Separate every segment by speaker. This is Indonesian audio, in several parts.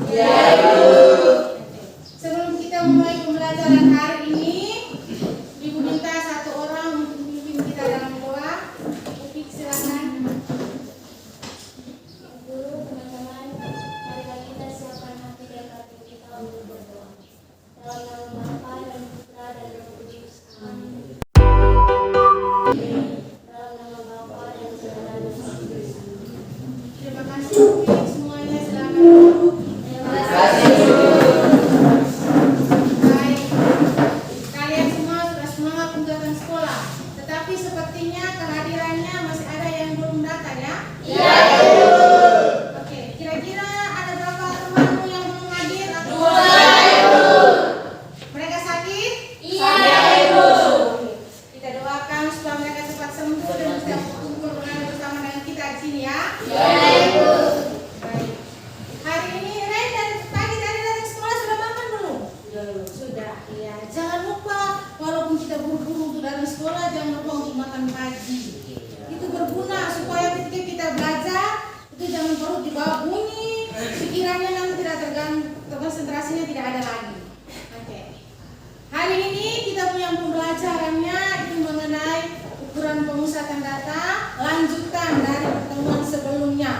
Speaker 1: Iya, Ibu. Sebelum kita mulai pembelajaran hari ini, Ibu minta satu orang untuk memimpin kita dalam doa. Upik, silakan.
Speaker 2: Guru, teman-teman, marilah kita siapkan hati dan hati kita untuk berdoa. Dalam nama Bapa dan Putra dan Roh Kudus. Amin. Dalam nama Bapa dan Putra dan Roh Kudus.
Speaker 1: Terima kasih Upik, semuanya silakan duduk.
Speaker 2: Terima kasih.
Speaker 1: Baik, kalian semua sudah semangat untuk datang sekolah. Tetapi sepertinya kehadirannya masih ada yang belum datang ya?
Speaker 2: Iya, Ibu.
Speaker 1: Oke, kira-kira ada berapa temanmu yang belum hadir atau?
Speaker 2: 2, Ibu.
Speaker 1: Mereka sakit?
Speaker 2: Iya, Ibu.
Speaker 1: Kita doakan supaya mereka cepat sembuh dan bisa berkumpul bersama dengan kita di sini ya.
Speaker 2: Iya, Ibu.
Speaker 1: Baik. Hari ini Ren dari pagi tadi datang sekolah sudah makan belum? Sudah. Iya. Jangan lupa walaupun kita buru-buru untuk datang sekolah jangan lupa untuk makan pagi. Itu berguna supaya ketika kita belajar itu jangan perut di bawah bunyi, pikirannya nanti tidak terganggu, konsentrasinya tidak ada lagi. Oke. Hari ini kita punya pembelajarannya itu mengenai ukuran pemusatan data, lanjutan dari pertemuan sebelumnya.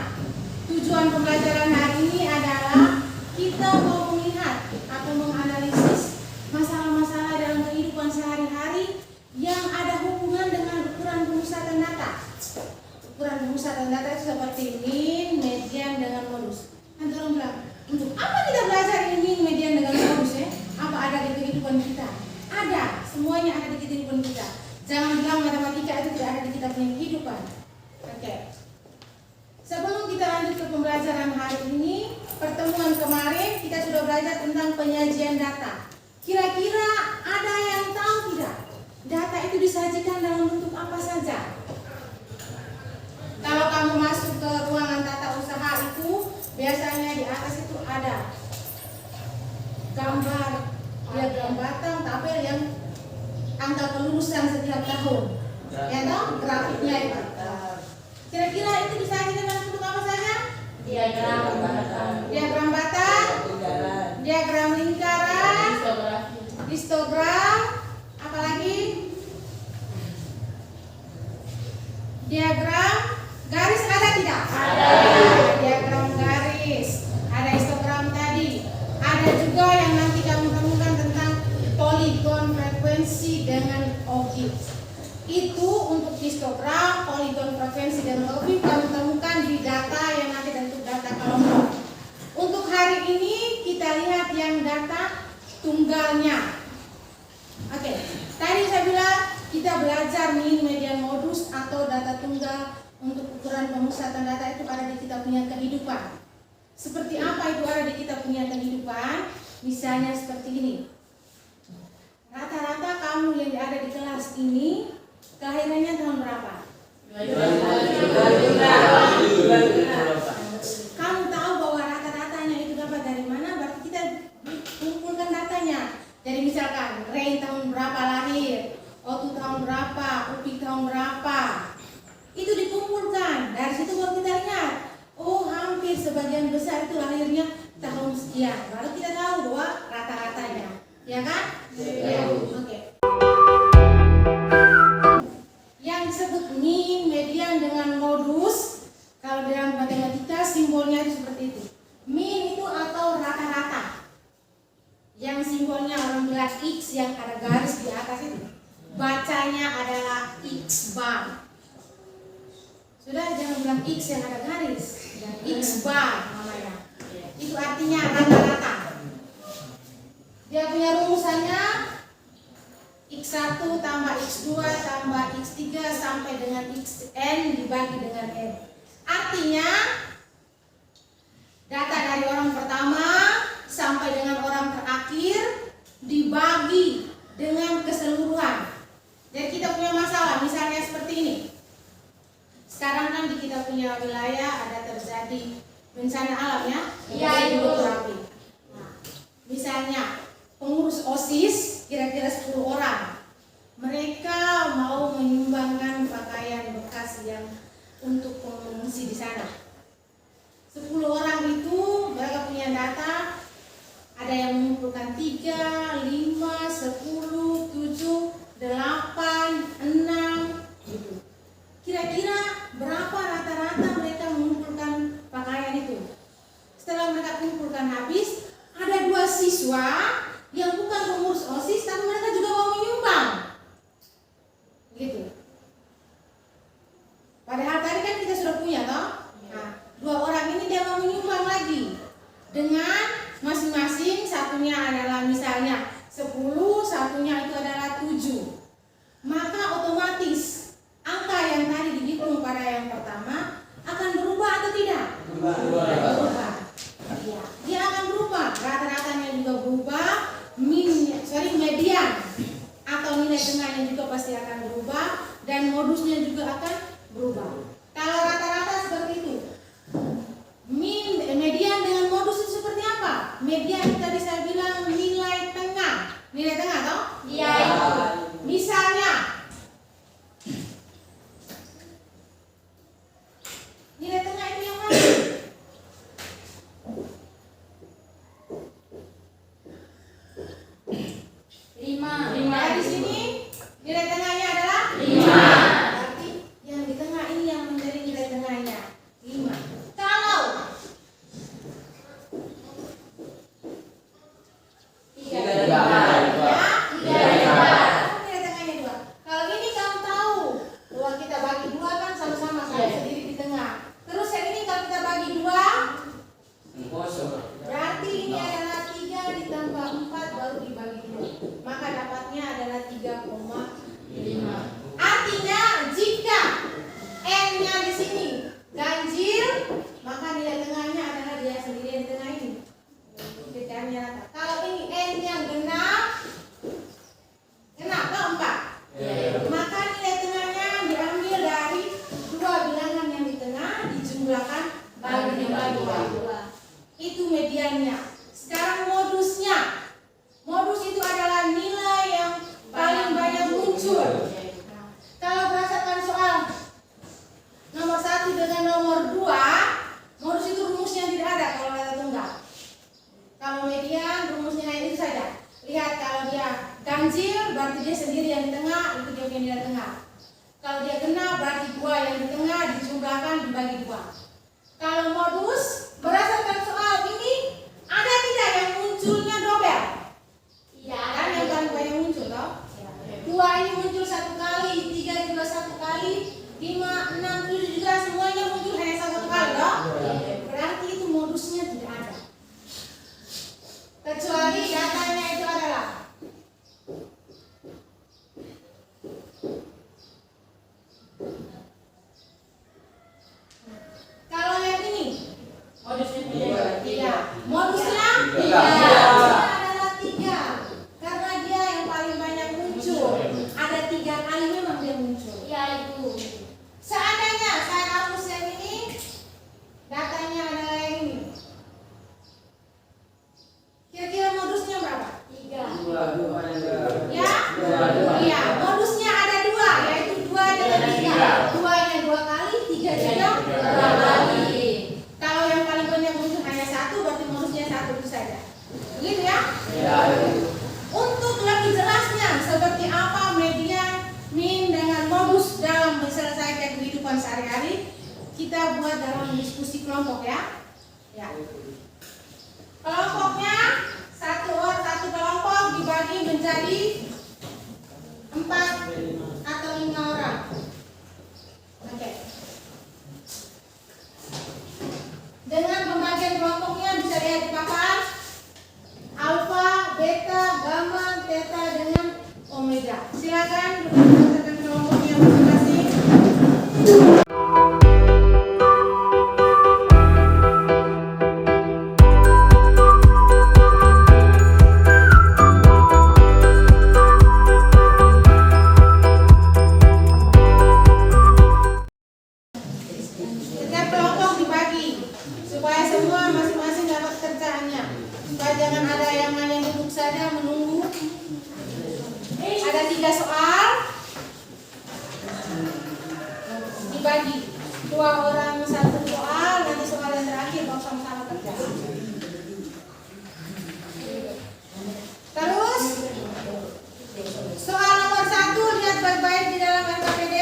Speaker 1: Tujuan pembelajaran hari ini adalah kita mau melihat atau menganalisis masalah-masalah dalam kehidupan sehari-hari yang ada hubungan dengan ukuran pemusatan data. Ukuran pemusatan data itu seperti min, median dengan modus. Nanti orang bilang, untuk apa kita belajar ini min, median dengan modus ya? Apa ada di kehidupan kita? Ada, semuanya ada di kehidupan kita. Jangan bilang matematika itu tidak ada di kita punya kehidupan. Oke. Sebelum kita lanjut ke pembelajaran hari ini, pertemuan kemarin kita sudah belajar tentang penyajian data. Kira-kira ada yang tahu tidak? Data itu disajikan dalam bentuk apa saja? Kalau kamu masuk ke ruangan tata usaha itu, biasanya di atas itu ada gambar, diagram batang, tabel yang angka kelulusan setiap tahun. Ya toh, grafiknya itu. Kira-kira itu disajikan dalam bentuk apa saja?
Speaker 2: Diagram batang.
Speaker 1: Diagram batang, diagram lingkaran, histogram, apalagi? Diagram garis ada tidak? Ada. Diagram garis, ada histogram tadi. Ada juga yang nanti kamu temukan tentang poligon frekuensi dengan objek. Itu untuk histogram, poligon frekuensi dan objek kamu temukan di data yang nanti bentuk data kelompok. Untuk hari ini kita lihat yang data tunggalnya. Oke, tadi saya bilang kita belajar min, median, modus atau data tunggal untuk ukuran pemusatan data itu ada di kita punya kehidupan. Seperti apa itu ada di kita punya kehidupan? Misalnya seperti ini. Rata-rata kamu yang ada di kelas ini kelahirannya tahun berapa? 2000. Kamu tahu bahwa rata-ratanya itu dapat dari mana? Berarti kita kumpulkan datanya. Jadi misalkan Ray tahun berapa lahir, Otu tahun berapa, Upik tahun berapa. Itu dikumpulkan. Dari situ baru kita lihat. Oh, hampir sebagian besar itu lahirnya tahun sekian. Baru kita tahu bahwa rata-ratanya. Ya kan? Ya. Oke. Yang disebut min, median dengan modus, kalau dalam matematika simbolnya itu seperti itu. Min itu atau rata-rata. Yang simbolnya orang bilang X yang ada garis di atas itu. Bacanya adalah X bar. Sudah, jangan bilang X yang ada garis, dan X bar namanya. Itu artinya rata-rata. Dia punya rumusannya X1 tambah X2 tambah X3 sampai dengan Xn dibagi dengan N. Artinya data dari orang pertama sampai dengan orang terakhir dibagi dengan keseluruhan. Jadi kita punya masalah, misalnya seperti ini. Sekarang kan di kita punya wilayah ada terjadi bencana alam ya?
Speaker 2: Iya, Ibu.
Speaker 1: Nah, misalnya pengurus OSIS kira-kira 10 orang. Mereka mau menyumbangkan pakaian bekas yang untuk pengungsi di sana. 10 orang itu mereka punya data setelah mereka kumpulkan habis, ada 2 siswa yang bukan pengurus OSIS tapi mereka juga mau menyumbang. Gitu. Padahal tadi kan kita sudah punya toh. Nah, 2 orang ini dia mau menyumbang lagi dengan masing-masing, satunya adalah misalnya 10, satunya itu adalah 7. Maka otomatis angka yang tadi dihitung pada yang pertama akan berubah atau tidak? Berubah. Ya, dia akan berubah. Rata-ratanya juga berubah. Median atau nilai tengahnya juga pasti akan berubah dan modusnya juga akan berubah. Kalau rata-rata seperti itu, median dengan modus itu seperti apa? Median tadi saya bilang nilai tengah. Nilai tengah toh?
Speaker 2: Iya.
Speaker 1: Misalnya nilai tengah itu yang mana?
Speaker 2: 5.
Speaker 1: Nah, di sini nilai tengahnya adalah
Speaker 2: 5.
Speaker 1: Berarti yang di tengah ini yang menjadi nilai tengahnya 5. Kalau
Speaker 2: 3.
Speaker 1: nilai tengahnya 2. Kalau ini kamu tahu bahwa kita bagi 2 kan sama-sama sendiri di tengah. Terus yang ini kalau kita bagi 2 berarti ini adalah 3 ditambah 4 baru dibagi 2. Maka dapatnya adalah 3,5. Artinya jika N-nya di sini ganjil, maka nilai tengahnya adalah dia sendiri yang di tengah ini. Titiknya rata. Kalau ini N-nya genap atau 4, maka nilai tengahnya diambil dari 2 bilangan yang di tengah dijumlahkan bagi 2. Itu mediannya. Sekarang modusnya. Modus itu adalah nilai yang paling banyak muncul. Nah, kalau berdasarkan soal nomor 1 dengan nomor 2, modus itu rumusnya tidak ada kalau kata tunggal. Kalau median rumusnya itu saja. Lihat kalau dia ganjil berarti dia sendiri yang di tengah, itu dia punya nilai tengah. Kalau dia genap berarti 2 yang di tengah dijumlahkan dibagi 2. Kalau modus berdasarkan soal ini ada tidak yang munculnya dobel?
Speaker 2: Iya.
Speaker 1: Kan yang paling banyak muncul toh? 2 ini muncul 1 kali, 3 juga 1 kali, 5, 6, 7 juga semuanya muncul hanya 1 kali toh? Berarti itu modusnya tidak ada. Kecuali datanya itu adalah kalau yang ini
Speaker 2: Modusnya
Speaker 1: iya, modusnya
Speaker 2: Tiga.
Speaker 1: adalah 3 karena dia yang paling banyak muncul. Ada 3 kali memang dia muncul.
Speaker 2: Iya, Ibu.
Speaker 1: Seandainya saya hapus yang ini, datanya adalah yang ini. Kira-kira modusnya berapa?
Speaker 2: 3.
Speaker 1: Ya? Iya, modusnya ada 2, yaitu 2 dengan 3. 2-nya 2 kali, 3 juga 2 kali. Kalau yang paling banyak muncul hanya 1, berarti modusnya 1 itu saja. Begitu ya? Untuk lebih jelasnya seperti apa median, min dengan modus dalam menyelesaikan kehidupan sehari-hari, kita buat dalam diskusi kelompok ya. Ya. Kelompoknya satu kelompok dibagi menjadi 4 atau 5 orang. Oke. Dengan pembagian kelompoknya bisa lihat di papan. Alfa, beta, gamma, theta dengan omega. Silakan berdasarkan kelompoknya masing-masing. Setiap kelompok dibagi supaya semua masing-masing dapat kerjaannya. Supaya jangan ada yang hanya duduk saja menunggu. Ada 3 soal dibagi 2 orang 1 soal, nanti soal yang terakhir baru sama-sama kerja. Terus soal nomor 1 lihat baik-baik di dalam RKPD.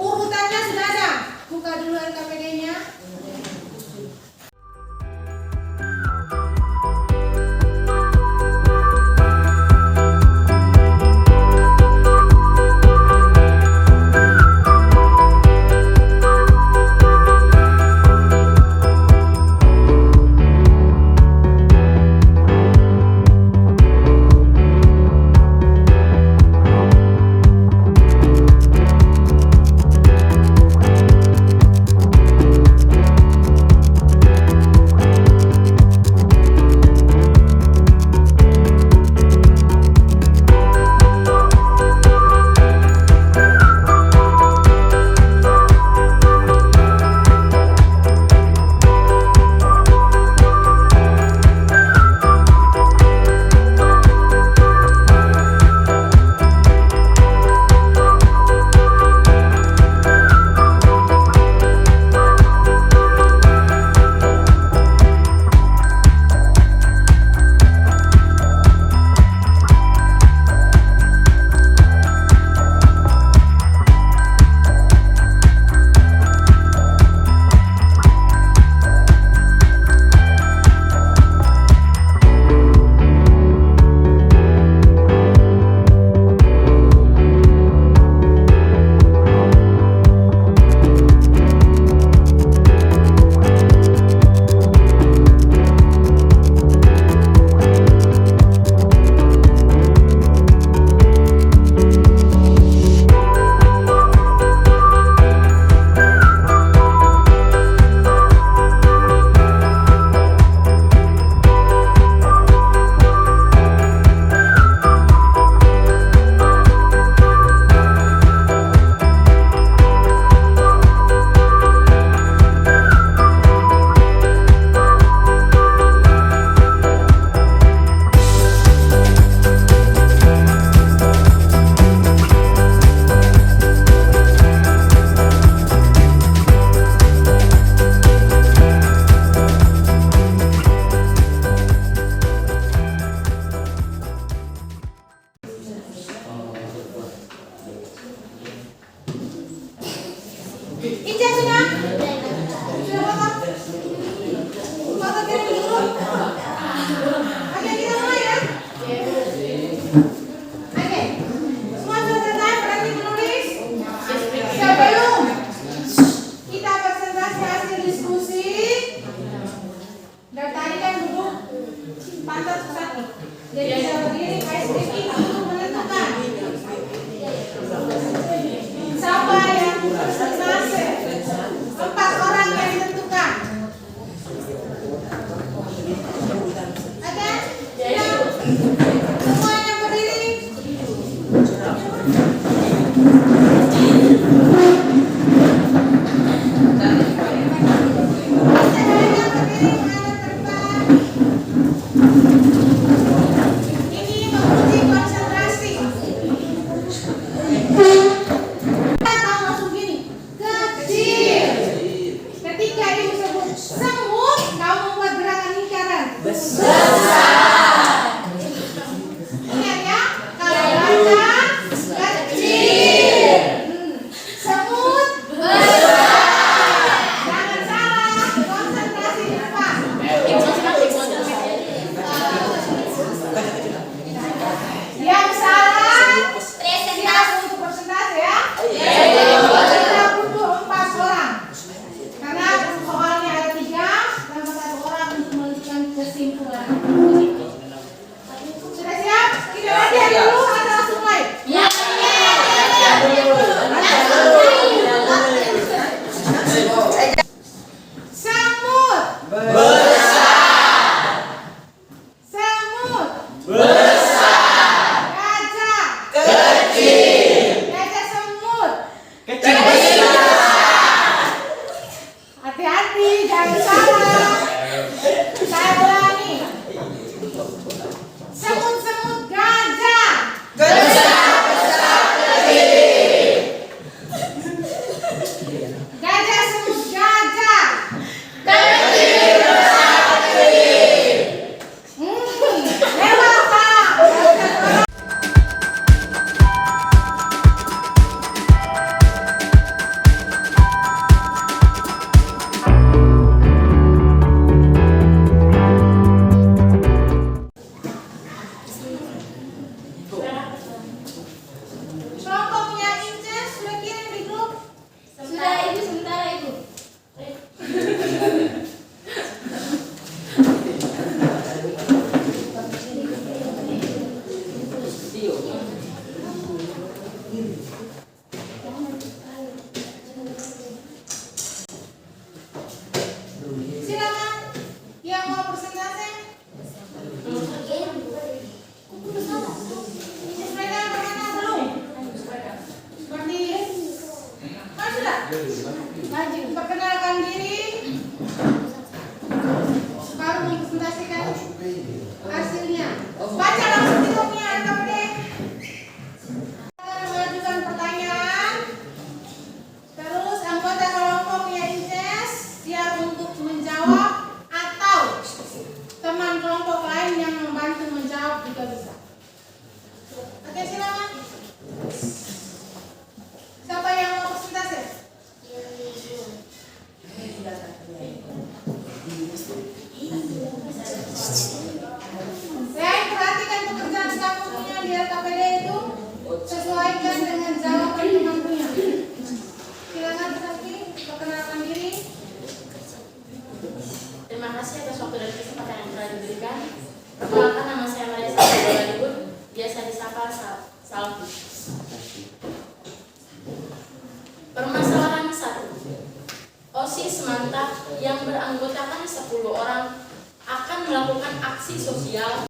Speaker 1: Urutannya sudah ada. Buka dulu RKPD-nya. pantat susah nih. Jadi bisa berdiri, PSBB untuk menentukan siapa yang presentase. 4 orang yang ditentukan. Ada? Siap? Semuanya berdiri. Ini menguji konsentrasi. Kita tahu langsung gini, kecil. Ketika ibu sebut semut, kamu membuat gerakan lingkaran. Ingat ya, kalau baca kecil, semut besar. Jangan salah, konsentrasi di depan. Yang salah siap untuk presentasi ya. Kita butuh 4 orang. Karena soalnya ada 3 dan 1 orang untuk menentukan kesimpulan. Sudah siap? Kita latihan dulu atau langsung mulai? Semut besar. Semut besar. Gajah kecil. Gajah semut kecil. Hati-hati, jangan salah. Saya ulangi. Semut-semut gajah gajah semut gajah lewat Pak. Kelompoknya Inces sudah kirim di grup.
Speaker 2: Sudah ibu, sebentar ibu.
Speaker 1: Silakan yang mau presentasi. Mereka berkata belum? Seperti sudah. Maju, perkenalkan diri. Baru mempresentasikan hasilnya. Baca langsung di grupnya KPD. Mengajukan pertanyaan. Terus anggota kelompoknya Inces siap untuk menjawab atau teman kelompok lain yang membantu menjawab juga bisa. Oke, silakan. Siapa yang mau presentasi? Saya perhatikan pekerjaan kamu punya di LKPD itu sesuaikan dengan jawaban teman-temannya. Silakan Saki, perkenalkan diri.
Speaker 3: Terima kasih atas waktu dan kesempatan yang telah diberikan. Perkenalkan, nama saya Maria Salibun, biasa disapa Salvi. Permasalahan 1. OSIS mantap yang beranggotakan 10 orang akan melakukan aksi sosial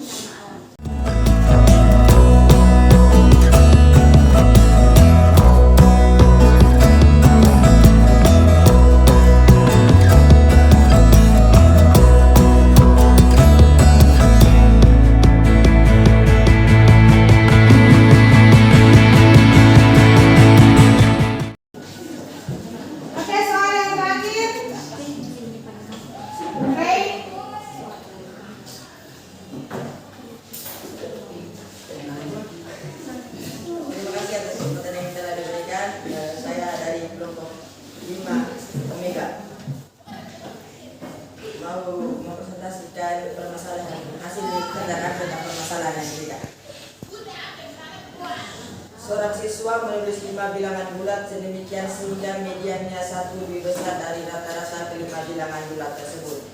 Speaker 2: Minta maaf.
Speaker 1: Oke, soal yang terakhir. Ray.
Speaker 4: Terima kasih atas kesempatan yang telah diberikan. Saya dari kelompok 5 Omega mau mempresentasikan permasalahan hasil kendaraan tentang permasalahan yang diberikan. Seorang siswa menulis 5 bilangan bulat sedemikian sehingga mediannya 1 lebih besar dari rata-rata kelima bilangan bulat tersebut.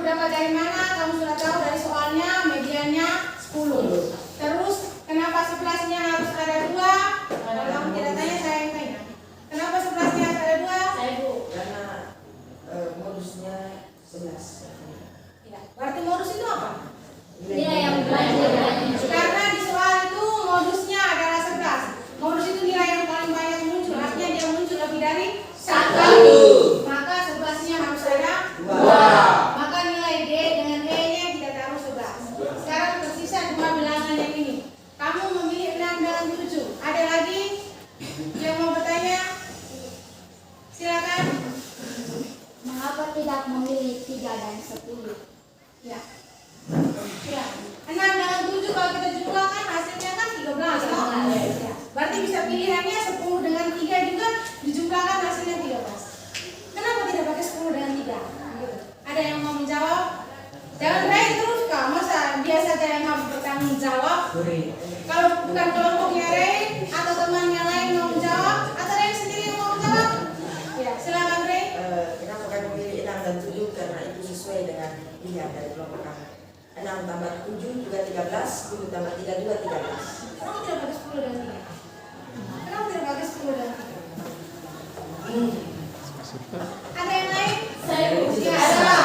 Speaker 1: Dapat dari mana? Kamu sudah tahu dari soalnya mediannya 10. Terus kenapa 11-nya harus ada 2? Kalau kamu tidak tanya, saya yang tanya. Kenapa 11-nya harus ada 2?
Speaker 3: Saya Bu.
Speaker 4: Karena modusnya 11.
Speaker 1: Tidak. Berarti modus itu apa?
Speaker 2: Nilai yang banyak.
Speaker 1: Karena di soal itu modusnya adalah 11. Modus itu nilai yang paling banyak muncul. Artinya dia muncul lebih dari 1. Maka 11-nya harus ada 2. Maka nilai D dengan E-nya kita taruh 11. Sekarang tersisa 2 bilangan yang ini. Kamu memilih 6 dan 7. Ada lagi yang mau bertanya? Silakan.
Speaker 2: Mengapa tidak memilih 3 dan 10?
Speaker 1: Ya. Ya. 6 dengan 7 kalau kita jumlahkan hasilnya kan 13. Toh? Ya. Berarti bisa pilihannya 10 dengan 3 juga dijumlahkan hasilnya 13. Kenapa tidak pakai 10 dengan 3? Gitu. Ada yang mau menjawab? Jangan Ray terus Kak. Masa dia saja yang harus bertanggung jawab? Kalau bukan kelompoknya Ray atau temannya lain mau menjawab, atau Ray sendiri yang mau menjawab? Ya, silakan Ray.
Speaker 4: Kenapa kami memilih 6 dan 7? Karena itu sesuai dengan pilihan dari kelompok kami. 6 tambah 7 juga 13, 10 tambah 3 juga 13.
Speaker 1: Kenapa tidak pakai 10 dan 3? Kenapa tidak pakai 10 dan 3? Ada yang lain?
Speaker 3: Saya Bu.
Speaker 1: Ya, ada.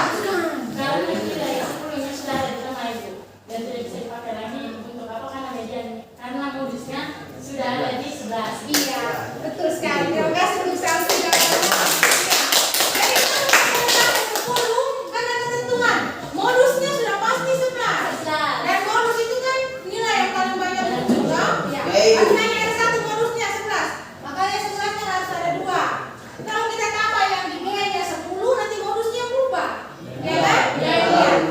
Speaker 3: Karena nilai 10-nya sudah ada di tengah Ibu dan tidak bisa dipakai lagi untuk apa? Karena median. Karena modusnya sudah ada di 11.
Speaker 1: Iya, betul sekali. Terima kasih untuk sanksi jawabannya. Jadi kalau menggunakan 10 karena ketentuan modusnya sudah pasti 11. Dan modus itu kan nilai yang paling banyak muncul, toh? Ya. Artinya ada 1 modusnya 11. Makanya 11-nya harus ada 2. Kalau kita tambah yang di B-nya 10 nanti modusnya berubah. Ya kan? Iya.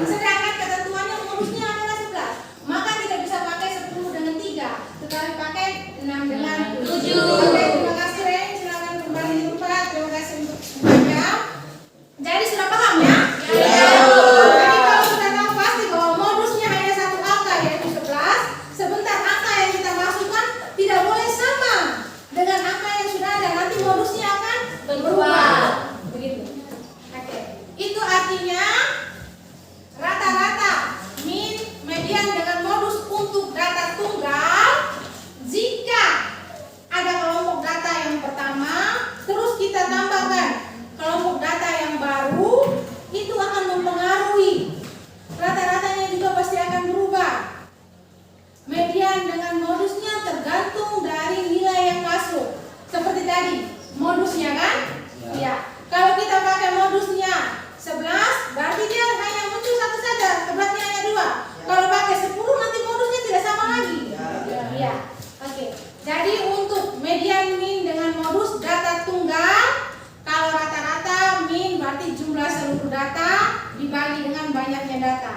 Speaker 1: Sedangkan ketentuannya modusnya adalah 11. Maka tidak bisa pakai 10 dengan 3, tetapi pakai 6 dengan 7. Oke, terima kasih Ren. Silakan kembali di tempat. Terima kasih untuk semuanya. Jadi sudah paham ya? Jadi kalau sudah tahu pasti bahwa modusnya hanya 1 angka yaitu 11, sebentar angka yang kita masukkan tidak boleh sama dengan angka yang sudah ada. Nanti modusnya akan berubah. Begitu. Oke. Itu artinya rata-rata, min, median dengan modus untuk data tunggal. Jika ada kelompok data yang pertama, terus kita tambahkan kelompok data yang baru, itu akan mempengaruhi. Rata-ratanya juga pasti akan berubah. Median dengan modusnya tergantung dari nilai yang masuk. Seperti tadi, modusnya kan? Ya. Kalau kita pakai modusnya 11, berarti dia hanya muncul 1 saja, sebabnya hanya 2. Kalau pakai 10 nanti modusnya tidak sama lagi. Ya. Oke. Jadi untuk median min dengan modus data tunggal, kalau rata-rata min berarti jumlah seluruh data dibagi dengan banyaknya data.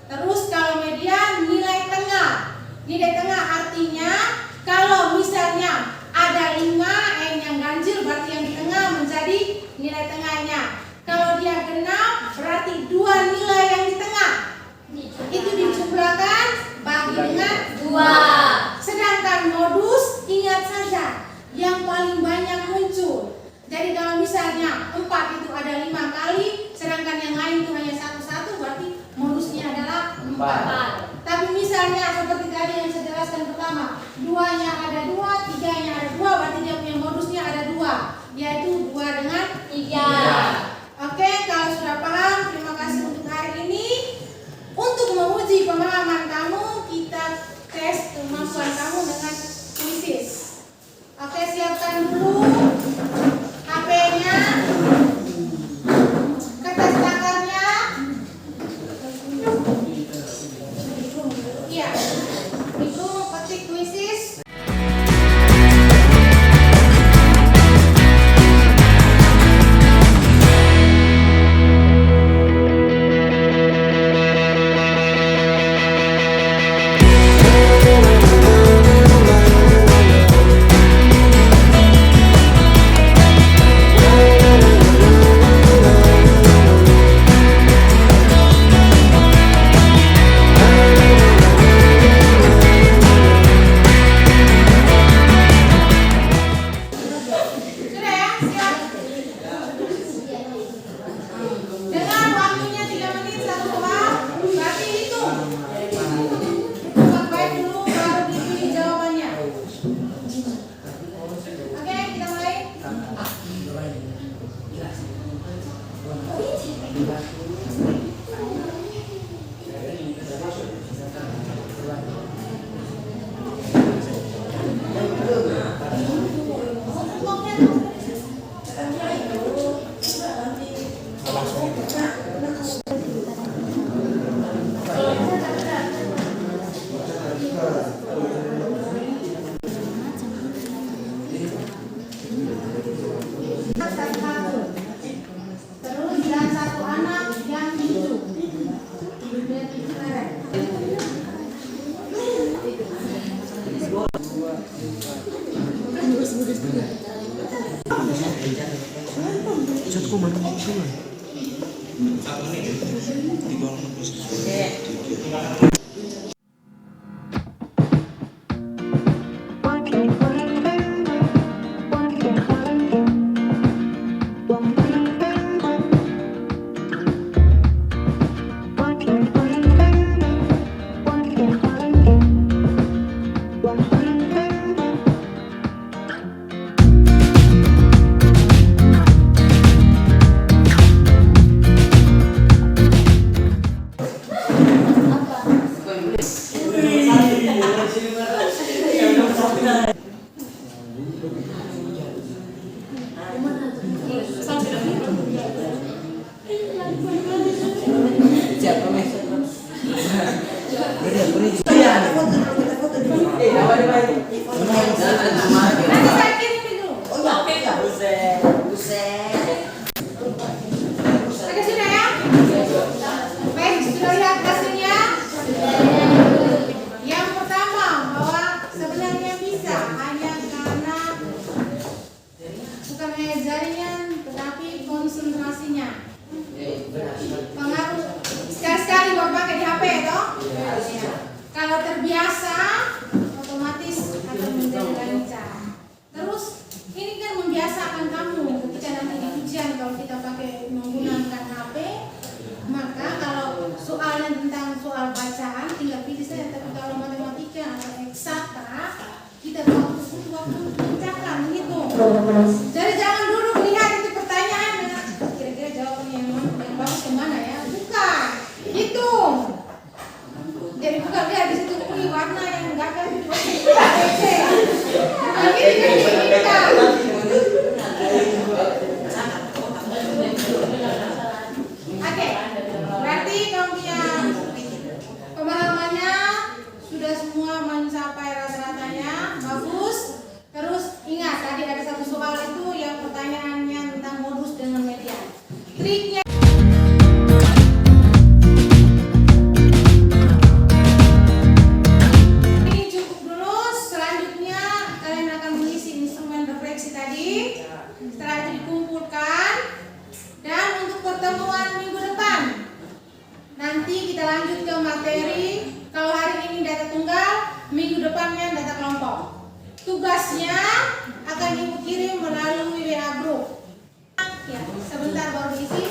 Speaker 1: Terus kalau median nilai tengah. Nilai tengah artinya kalau misalnya ada 5 n yang ganjil berarti yang di tengah menjadi nilai tengahnya. Kalau dia genap berarti 2 nilai yang di tengah itu dijumlahkan bagi dengan 2. Sedangkan modus ingat saja yang paling banyak muncul. Jadi kalau misalnya 4 itu ada 5 kali, sedangkan yang lain itu hanya 1, berarti modusnya adalah 4. Tapi misalnya seperti tadi yang saya jelaskan pertama, 2-nya ada 2, 3-nya ada 2, berarti dia punya modusnya ada 2, yaitu 2 dengan 3. Oke, kalau sudah paham, terima kasih untuk hari ini. Untuk menguji pemahaman kamu, kita tes kemampuan kamu dengan kuisis. Oke, siapkan dulu HP-nya, kertas takarnya. Iya, itu ketik kuisis. Terus dan 1 anak yang hidup. Nanti saya kirim dulu. Oke, sudah ya? Baik, sudah lihat hasilnya? Yang pertama, bahwa sebenarnya bisa hanya karena bukan hanya jaringan, tetapi konsentrasinya. Pengaruh sekali-sekali berpakai di HP toh? Kalau terbiasa, otomatis akan menjadi lancar. Terus ini kan membiasakan kamu ketika nanti di ujian kalau kita pakai menggunakan HP, maka kalau soalnya tentang soal bacaan tinggal pilih saja. Tapi kalau matematika atau eksakta, kita butuh waktu untuk mencatat gitu. Jadi jangan dulu lihat itu pertanyaan dengan kira-kira jawabannya yang bagus kemana ya? Bukan, hitung. Jadi bukan lihat di situ warna yang enggak kan itu ABC. Ini kan Oke, berarti kamu punya pemahamannya sudah semua mencapai rata-ratanya, bagus. Terus ingat tadi ada satu soal itu yang pertanyaannya tentang modus dengan media. Triknya setelah itu dikumpulkan, dan untuk pertemuan minggu depan nanti kita lanjut ke materi. Kalau hari ini data tunggal, minggu depannya data kelompok. Tugasnya akan ibu kirim melalui WA group. Ya, sebentar baru diisi.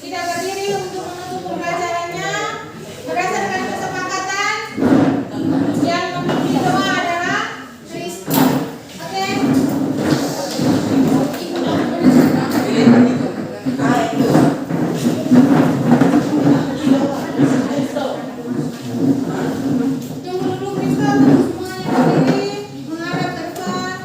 Speaker 1: Kita berdiri untuk menutup pembelajarannya berdasarkan kesepakatan yang memimpin doa adalah Kristen. Oke? Tunggu dulu Kristen, semuanya berdiri menghadap ke depan.